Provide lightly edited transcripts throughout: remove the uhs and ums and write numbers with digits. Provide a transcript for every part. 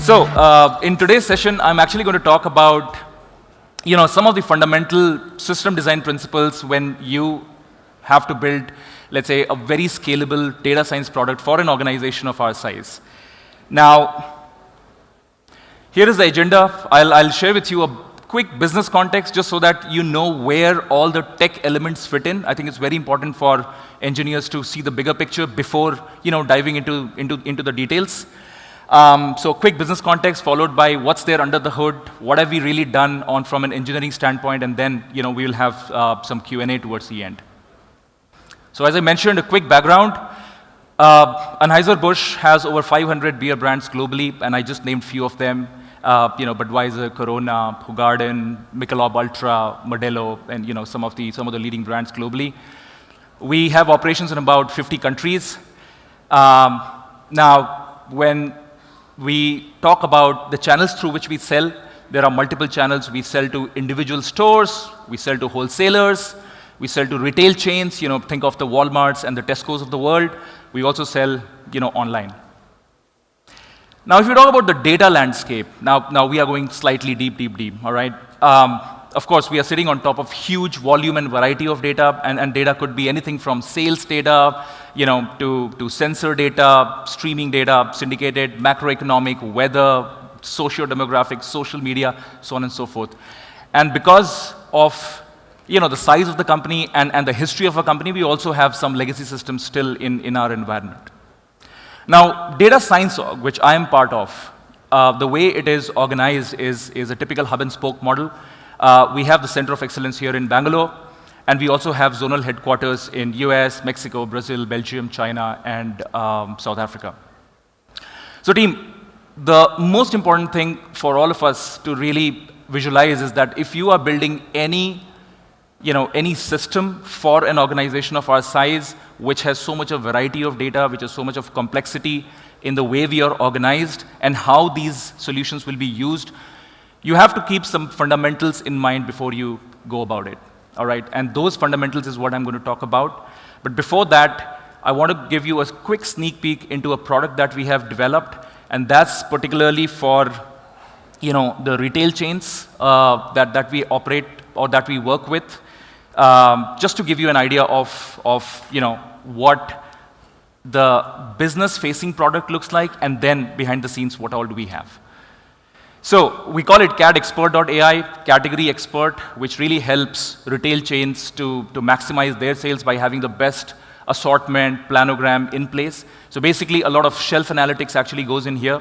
So, in today's session, I'm actually going to talk about, some of the fundamental system design principles when you have to build, let's say, a very scalable data science product for an organization of our size. Now, here is the agenda. I'll share with you a quick business context just so that you know where all the tech elements fit in. I think it's very important for engineers to see the bigger picture before, diving into the details. So quick business context followed by what's there under the hood, what have we really done from an engineering standpoint, and then we will have some Q&A towards the end. So as I mentioned, a quick background. Anheuser-Busch has over 500 beer brands globally, and I just named few of them. Budweiser, Corona, Hoegaarden, Michelob Ultra, Modelo, and some of the leading brands globally. We have operations in about 50 countries. Now, when we talk about the channels through which we sell, there are multiple channels. We sell to individual stores, we sell to wholesalers, we sell to retail chains, think of the Walmarts and the Tesco's of the world. We also sell, online. Now, if you talk about the data landscape, now we are going slightly deep, all right? Of course, we are sitting on top of huge volume and variety of data, and data could be anything from sales data, to sensor data, streaming data, syndicated, macroeconomic, weather, socio-demographics, social media, so on and so forth. And because of the size of the company and the history of a company, we also have some legacy systems still in our environment. Now, data science org, which I am part of, the way it is organized is a typical hub and spoke model. We have the Center of Excellence here in Bangalore, and we also have zonal headquarters in US, Mexico, Brazil, Belgium, China, and South Africa. So team, the most important thing for all of us to really visualize is that if you are building any system for an organization of our size, which has so much of variety of data, which has so much of complexity in the way we are organized and how these solutions will be used, you have to keep some fundamentals in mind before you go about it, all right? And those fundamentals is what I'm going to talk about. But before that, I want to give you a quick sneak peek into a product that we have developed, and that's particularly for, the retail chains that we operate or that we work with, just to give you an idea of what the business-facing product looks like, and then behind the scenes, what all do we have. So we call it CatExpert.ai, category expert, which really helps retail chains to maximize their sales by having the best assortment, planogram in place. So basically, a lot of shelf analytics actually goes in here.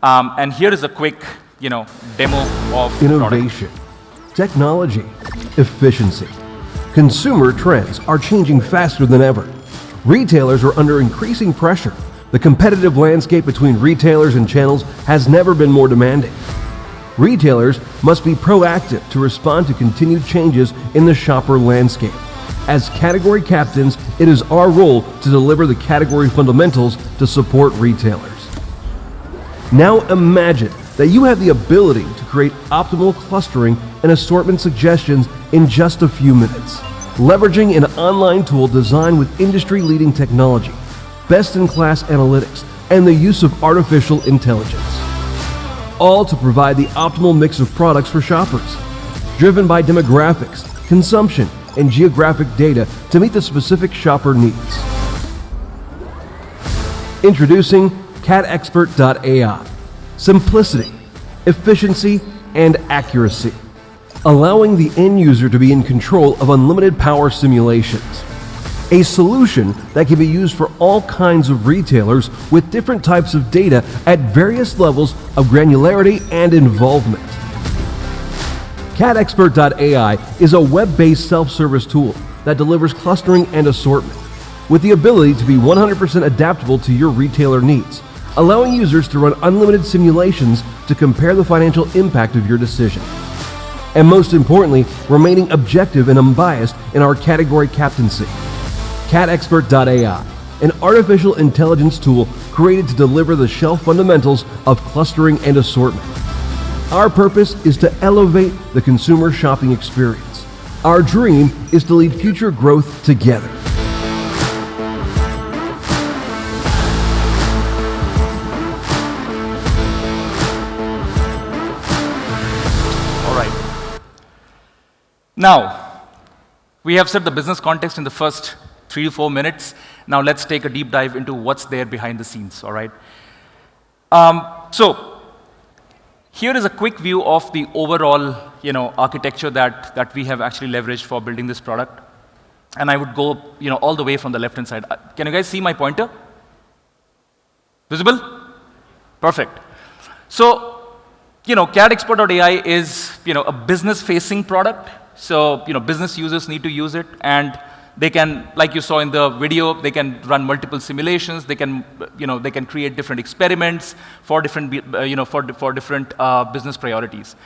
And here is a quick, demo of innovation, technology, efficiency. Consumer trends are changing faster than ever. Retailers are under increasing pressure. The competitive landscape between retailers and channels has never been more demanding. Retailers must be proactive to respond to continued changes in the shopper landscape. As category captains, it is our role to deliver the category fundamentals to support retailers. Now imagine that you have the ability to create optimal clustering and assortment suggestions in just a few minutes, leveraging an online tool designed with industry-leading technology, best-in-class analytics, and the use of artificial intelligence. All to provide the optimal mix of products for shoppers, driven by demographics, consumption, and geographic data to meet the specific shopper needs. Introducing CatExpert.ai. Simplicity, efficiency, and accuracy, allowing the end user to be in control of unlimited power simulations. A solution that can be used for all kinds of retailers with different types of data at various levels of granularity and involvement. CatExpert.ai is a web-based self-service tool that delivers clustering and assortment with the ability to be 100% adaptable to your retailer needs, allowing users to run unlimited simulations to compare the financial impact of your decision. And most importantly, remaining objective and unbiased in our category captaincy. CatExpert.ai, an artificial intelligence tool created to deliver the shelf fundamentals of clustering and assortment. Our purpose is to elevate the consumer shopping experience. Our dream is to lead future growth together. Now, we have set the business context in the first 3 to 4 minutes. Now let's take a deep dive into what's there behind the scenes, all right? So here is a quick view of the overall, architecture that we have actually leveraged for building this product. And I would go, all the way from the left-hand side. Can you guys see my pointer? Visible? Perfect. So, CatExpert.ai is, a business-facing product. So, business users need to use it, and they can, like you saw in the video, they can run multiple simulations. They can, they can create different experiments for different, for different business priorities.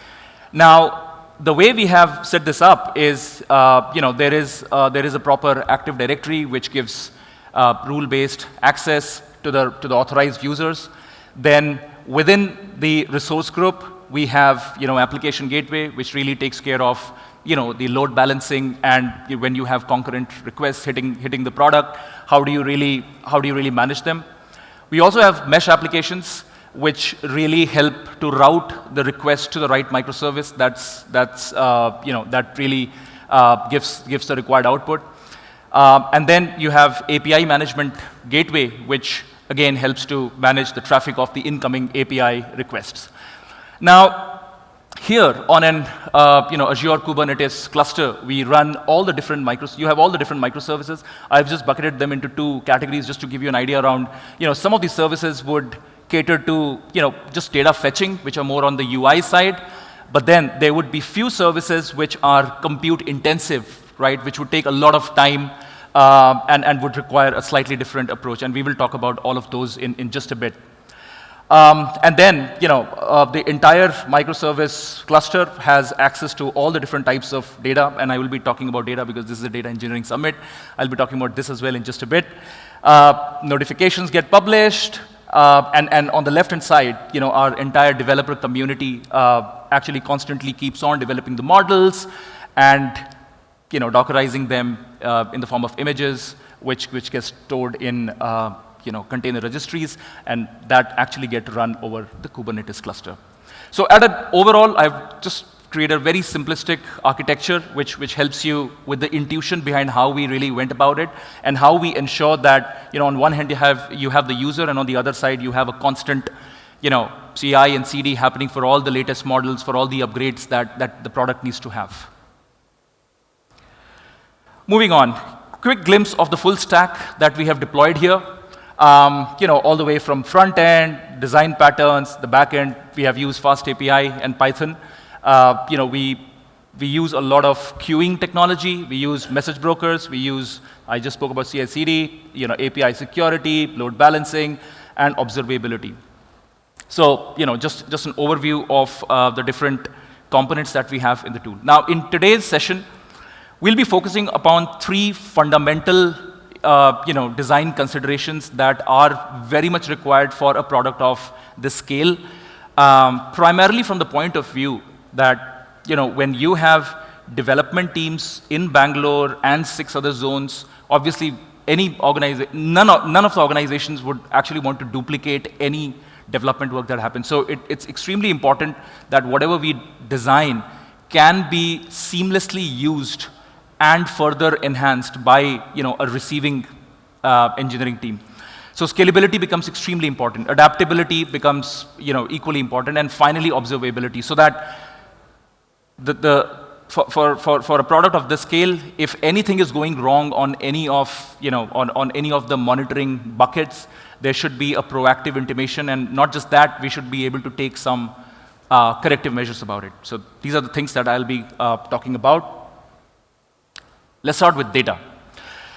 Now, the way we have set this up is, there is a proper Active Directory which gives rule-based access to the authorized users. Then within the resource group, we have, application gateway, which really takes care of, the load balancing, and when you have concurrent requests hitting the product, how do you really manage them? We also have mesh applications, which really help to route the request to the right microservice that really gives the required output. And then you have API management gateway, which again helps to manage the traffic of the incoming API requests. Now, here on an Azure Kubernetes cluster, we run all the different you have all the different microservices. I've just bucketed them into 2 categories just to give you an idea around, some of these services would cater to, just data fetching, which are more on the UI side. But then there would be few services which are compute intensive, right, which would take a lot of time and would require a slightly different approach. And we will talk about all of those in just a bit. And then, the entire microservice cluster has access to all the different types of data, and I will be talking about data because this is a data engineering summit. I'll be talking about this as well in just a bit. Notifications get published, and on the left-hand side, our entire developer community actually constantly keeps on developing the models and, dockerizing them in the form of images, which gets stored in container registries, and that actually get run over the Kubernetes cluster. So at an overall, I've just created a very simplistic architecture, which helps you with the intuition behind how we really went about it, and how we ensure that, on one hand you have the user, and on the other side you have a constant, CI and CD happening for all the latest models, for all the upgrades that the product needs to have. Moving on, quick glimpse of the full stack that we have deployed here. All the way from front end, design patterns, the back end, we have used Fast API and Python. We use a lot of queuing technology. We use message brokers. I just spoke about CI/CD, API security, load balancing, and observability. So, just an overview of the different components that we have in the tool. Now, in today's session, we'll be focusing upon 3 fundamental design considerations that are very much required for a product of this scale, primarily from the point of view that, when you have development teams in Bangalore and 6 other zones, obviously none of the organizations would actually want to duplicate any development work that happens. So it's extremely important that whatever we design can be seamlessly used and further enhanced by a receiving engineering team. So scalability becomes extremely important. Adaptability becomes equally important, and finally observability. So that for a product of this scale, if anything is going wrong on any of on any of the monitoring buckets, there should be a proactive intimation, and not just that, we should be able to take some corrective measures about it. So these are the things that I'll be talking about. Let's start with data.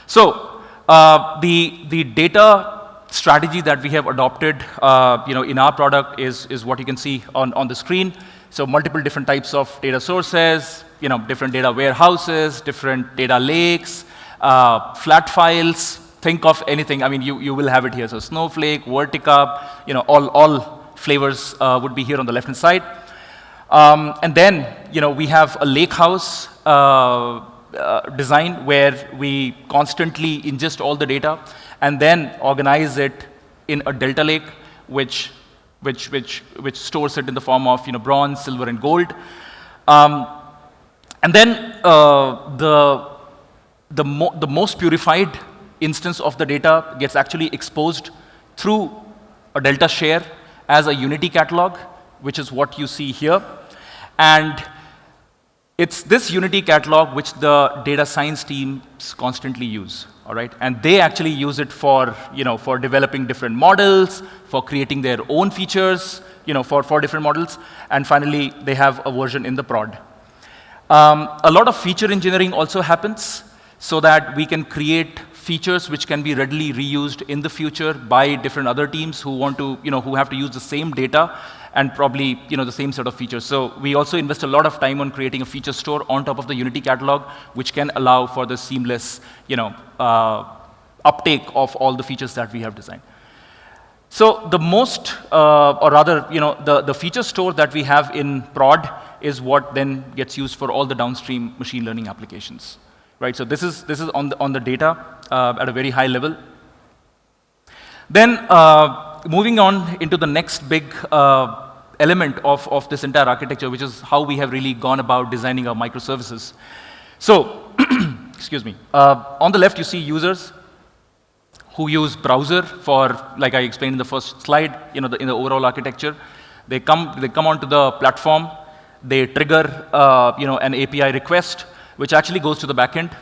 So the data strategy that we have adopted in our product is what you can see on the screen. So multiple different types of data sources, different data warehouses, different data lakes, flat files. Think of anything. I mean, you will have it here. So Snowflake, Vertica, all flavors would be here on the left-hand side. And then, we have a lakehouse design where we constantly ingest all the data and then organize it in a delta lake, which stores it in the form of bronze, silver, and gold. And then the most purified instance of the data gets actually exposed through a delta share as a Unity catalog, which is what you see here. And it's this Unity catalog which the data science teams constantly use, all right? And they actually use it for, for developing different models, for creating their own features, for different models. And finally, they have a version in the prod. A lot of feature engineering also happens so that we can create features which can be readily reused in the future by different other teams who want to, who have to use the same data and probably, the same set of features. So we also invest a lot of time on creating a feature store on top of the Unity catalog, which can allow for the seamless, uptake of all the features that we have designed. So the most, or rather, the feature store that we have in prod is what then gets used for all the downstream machine learning applications, right? So this is on the data at a very high level. Then moving on into the next big element of this entire architecture, which is how we have really gone about designing our microservices. So, excuse me. On the left, you see users who use browser for, like I explained in the first slide, in the overall architecture. They come onto the platform. They trigger, an API request, which actually goes to the backend.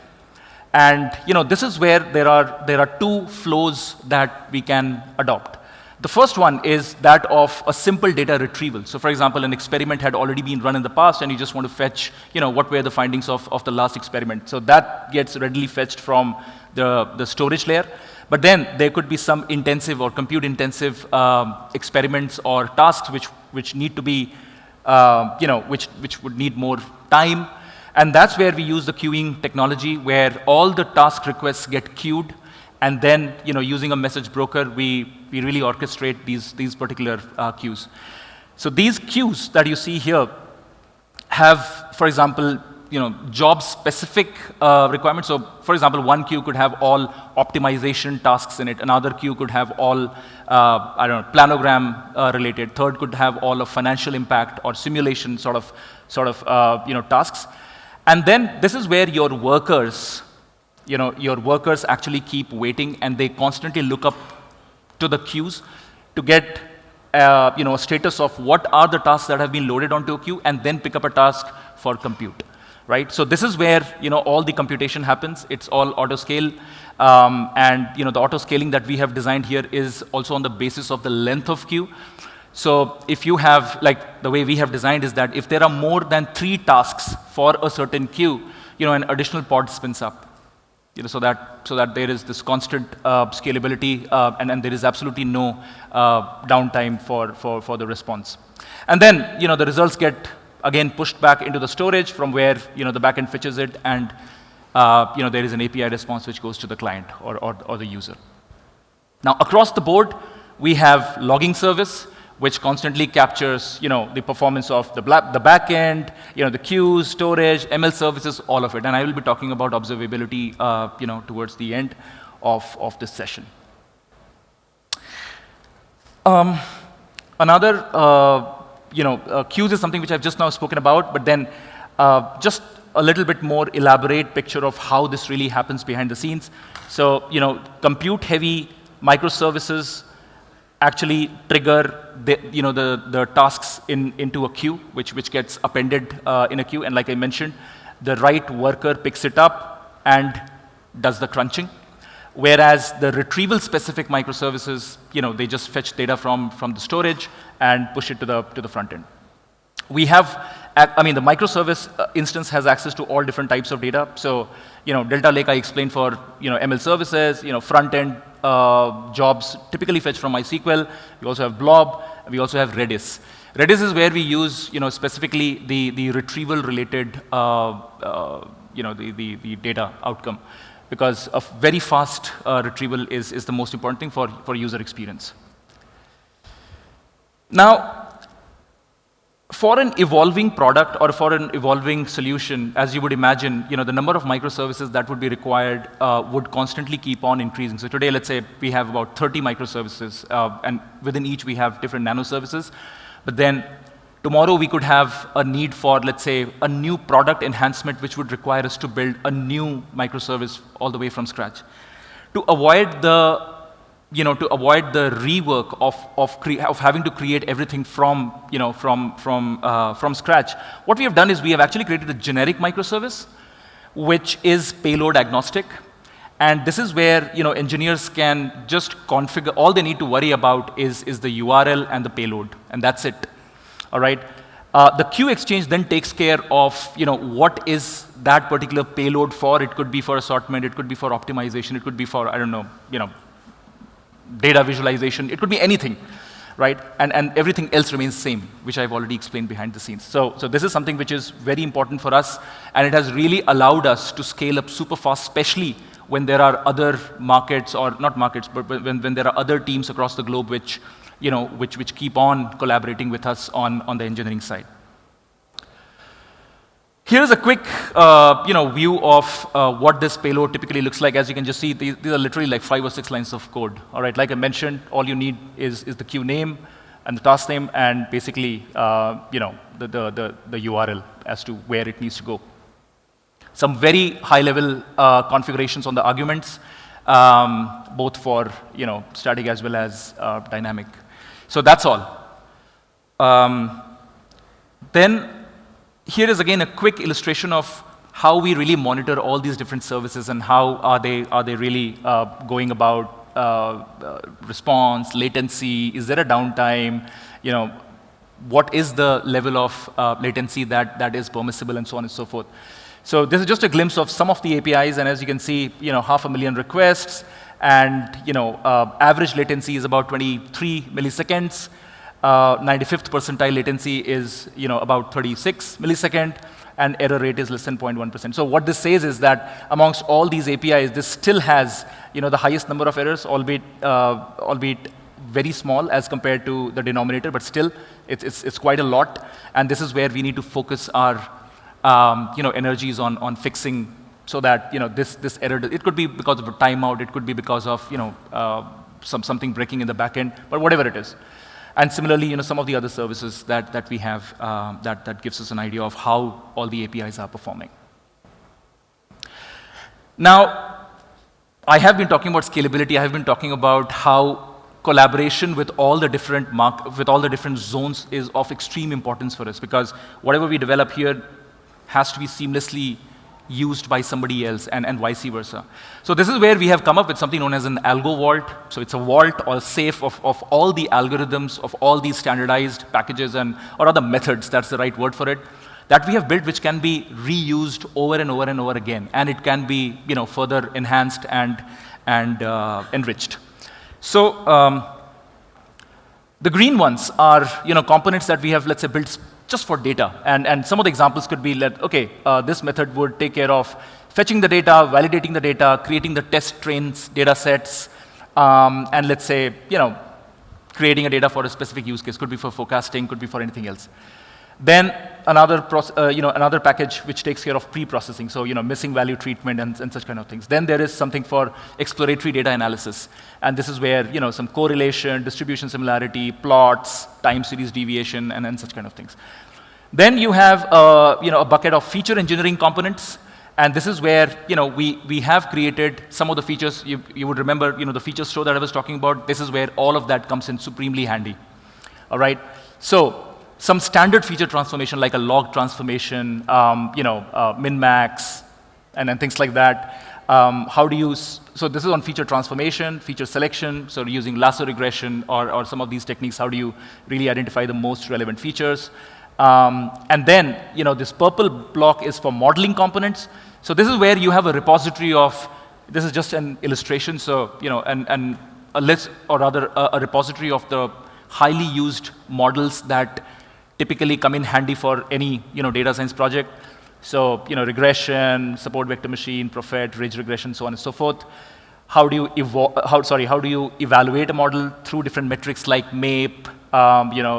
And this is where there are two flows that we can adopt. The first one is that of a simple data retrieval. So, for example, an experiment had already been run in the past, and you just want to fetch, what were the findings of the last experiment. So that gets readily fetched from the storage layer. But then there could be some intensive or compute-intensive experiments or tasks which need to be, which would need more time. And that's where we use the queuing technology, where all the task requests get queued, and then, using a message broker, we really orchestrate these particular queues. So these queues that you see here have, for example, job-specific requirements. So, for example, one queue could have all optimization tasks in it. Another queue could have all, planogram related. Third could have all of financial impact or simulation sort of tasks. And then this is where your workers actually keep waiting, and they constantly look up to the queues to get a status of what are the tasks that have been loaded onto a queue, and then pick up a task for compute, right? So this is where all the computation happens. It's all auto-scale, and the auto-scaling that we have designed here is also on the basis of the length of queue. So if you have, like the way we have designed is that if there are more than 3 tasks for a certain queue, an additional pod spins up. So that there is this constant scalability, and there is absolutely no downtime for the response. And then the results get again pushed back into the storage from where the backend fetches it, and there is an API response which goes to the client or the user. Now across the board, we have logging service, which constantly captures, the performance of the backend, the queues, storage, ML services, all of it. And I will be talking about observability, towards the end of this session. Another, queues is something which I've just now spoken about, but then just a little bit more elaborate picture of how this really happens behind the scenes. So, compute-heavy microservices actually trigger the tasks into a queue, which gets appended in a queue. And like I mentioned, the right worker picks it up and does the crunching. Whereas the retrieval-specific microservices, they just fetch data from the storage and push it to the front end. We have, the microservice instance has access to all different types of data. So, Delta Lake I explained for, ML services, front-end jobs typically fetch from MySQL. We also have Blob. We also have Redis. Redis is where we use, specifically the retrieval-related, the data outcome, because a very fast retrieval is the most important thing for user experience. Now, for an evolving product or for an evolving solution, as you would imagine, the number of microservices that would be required would constantly keep on increasing. So today, let's say we have about 30 microservices, and within each we have different nano services. But then Tomorrow we could have a need for, let's say, a new product enhancement which would require us to build a new microservice all the way from scratch. To avoid the rework of having to create everything from scratch, what we have done is we have actually created a generic microservice which is payload agnostic. And this is where engineers can just configure. All they need to worry about is the URL and the payload, and that's it. All right. The queue exchange then takes care of what is that particular payload for. It could be for assortment, it could be for optimization, it could be for, I don't know, data visualization. It could be anything, right? And everything else remains same, which I've already explained behind the scenes. So this is something which is very important for us, and it has really allowed us to scale up super fast, especially when there are other markets, or not markets, but when there are other teams across the globe which keep on collaborating with us on the engineering side. Here's a quick view of what this payload typically looks like. As you can just see, these are literally like 5 or 6 lines of code. All right, like I mentioned, all you need is the queue name and the task name, and basically the URL as to where it needs to go. Some very high-level configurations on the arguments, both for static as well as dynamic. So that's all. Then here is again a quick illustration of how we really monitor all these different services and how are they really going about response, latency, is there a downtime, what is the level of latency that is permissible, and so on and so forth. So this is just a glimpse of some of the APIs, and as you can see, 500,000 requests, and average latency is about 23 milliseconds. 95th percentile latency is about 36 millisecond, and error rate is less than 0.1%. So what this says is that amongst all these APIs, this still has the highest number of errors, albeit very small as compared to the denominator, but still it's quite a lot. And this is where we need to focus our energies on fixing, so that this error, it could be because of a timeout, it could be because of something breaking in the back end, but whatever it is. And similarly, some of the other services that we have that gives us an idea of how all the APIs are performing. Now, I have been talking about scalability. I have been talking about how collaboration with all the different zones is of extreme importance for us, because whatever we develop here has to be seamlessly used by somebody else, and vice versa. So this is where we have come up with something known as an algo vault. So it's a vault or a safe of all the algorithms of all these standardized packages or other methods, that's the right word for it, that we have built, which can be reused over and over and over again, and it can be further enhanced and enriched. So the green ones are components that we have, let's say, built just for data. And some of the examples could be that, okay, this method would take care of fetching the data, validating the data, creating the test trains, data sets, and let's say, creating a data for a specific use case. Could be for forecasting, could be for anything else. Then another package which takes care of pre-processing, so missing value treatment and such kind of things. Then there is something for exploratory data analysis, and this is where some correlation, distribution similarity, plots, time series deviation, and such kind of things. Then you have a bucket of feature engineering components, and this is where we have created some of the features. You would remember the feature store that I was talking about. This is where all of that comes in supremely handy. All right, so some standard feature transformation like a log transformation, min-max, and things like that. So this is on feature transformation, feature selection, so using lasso regression or some of these techniques, how do you really identify the most relevant features? And then, this purple block is for modeling components. So this is where you have a repository of, this is just an illustration, so, and a list, or rather a repository of the highly used models that typically come in handy for any data science project. So regression, support vector machine, Prophet, ridge regression, so on and so forth. How do you evaluate a model through different metrics like MAPE,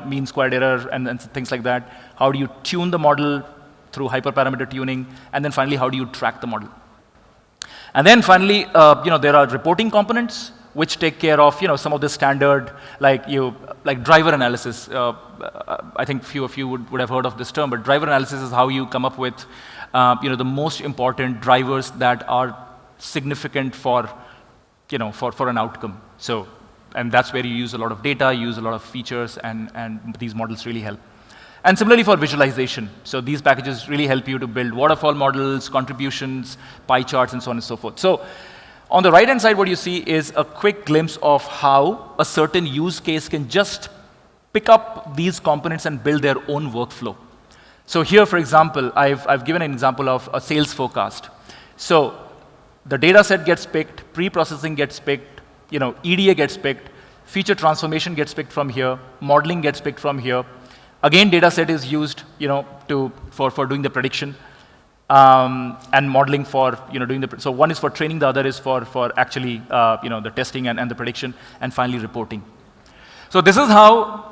mean squared error, and things like that? How do you tune the model through hyperparameter tuning? And then finally, how do you track the model? And then finally, there are reporting components, which take care of some of the standard like driver analysis. I think few of you would have heard of this term, but driver analysis is how you come up with the most important drivers that are significant for for an outcome. So, and that's where you use a lot of data, you use a lot of features, and these models really help. And similarly for visualization. So these packages really help you to build waterfall models, contributions, pie charts, and so on and so forth. So on the right-hand side, what you see is a quick glimpse of how a certain use case can just pick up these components and build their own workflow. So here, for example, I've given an example of a sales forecast. So the data set gets picked, pre-processing gets picked, EDA gets picked, feature transformation gets picked from here, modeling gets picked from here. Again, data set is used, for doing the prediction, and modeling for, doing the. So one is for training, the other is for actually, the testing and the prediction, and finally reporting. So this is how,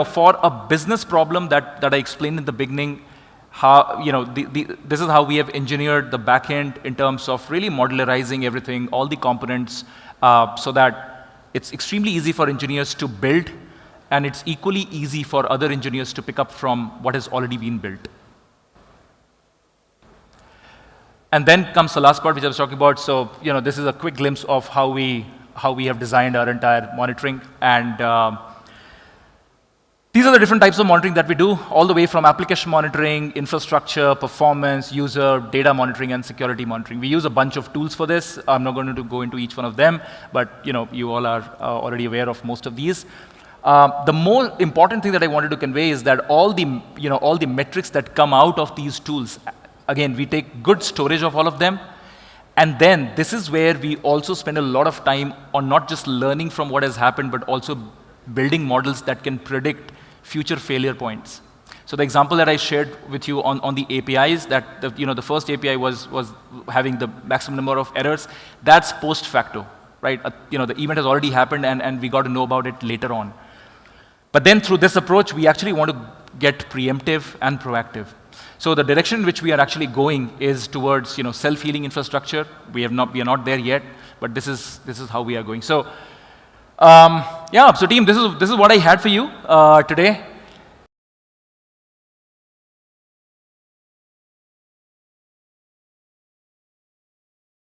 for a business problem that I explained in the beginning, how this is how we have engineered the backend in terms of really modularizing everything, all the components, so that it's extremely easy for engineers to build. And it's equally easy for other engineers to pick up from what has already been built. And then comes the last part, which I was talking about. So, this is a quick glimpse of how we have designed our entire monitoring. And these are the different types of monitoring that we do, all the way from application monitoring, infrastructure, performance, user, data monitoring, and security monitoring. We use a bunch of tools for this. I'm not going to go into each one of them, but you all are already aware of most of these. The more important thing that I wanted to convey is that all the metrics that come out of these tools, again, we take good storage of all of them, and then this is where we also spend a lot of time on not just learning from what has happened, but also building models that can predict future failure points. So the example that I shared with you on the APIs, that the first API was having the maximum number of errors, that's post facto, right? The event has already happened, and we got to know about it later on. But then through this approach, we actually want to get preemptive and proactive. So the direction in which we are actually going is towards self-healing infrastructure. We are not there yet, but this is how we are going. So yeah, so team, this is what I had for you today.